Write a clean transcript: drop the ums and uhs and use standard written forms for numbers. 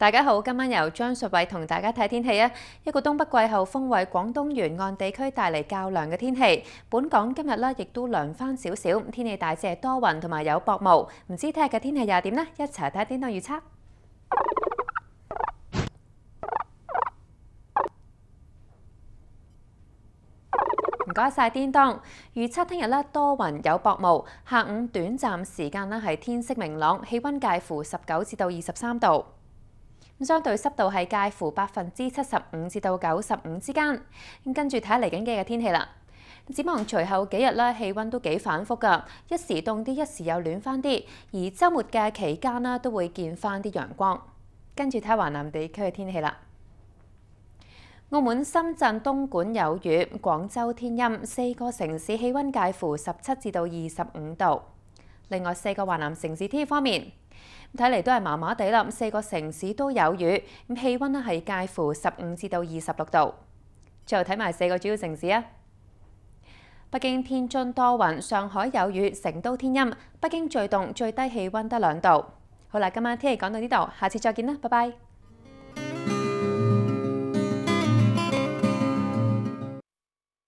大家好，今晚由張淑慧同大家睇天氣啊！一個東北季候風為廣東沿岸地區帶嚟較涼嘅天氣。本港今日咧亦都涼翻少少，天氣大致係多雲同埋有薄霧。唔知聽日嘅天氣又係點呢？一齊睇下天氣預測。唔該晒，顛當預測聽日咧多雲有薄霧，下午短暫時間咧係天色明朗，氣温介乎19至到23度。相對濕度係介乎75%至到95%之間。跟住睇下嚟緊嘅天氣啦。展望隨後幾日咧，氣温都幾反覆㗎，一時凍啲，一時又暖翻啲。而週末嘅期間咧，都會見翻啲陽光。跟住睇下華南地區嘅天氣啦。澳門、深圳、東莞有雨，廣州天陰，4個城市氣温介乎17至到25度。另外4個華南城市天氣方面，睇嚟都係麻麻地啦，4個城市都有雨，咁氣温咧係介乎15至到26度。最後睇埋4個主要城市啊，北京、天津多雲，上海有雨，成都天陰，北京最凍，最低氣温得2度。好啦，今晚天氣講到呢度，下次再見啦，拜拜。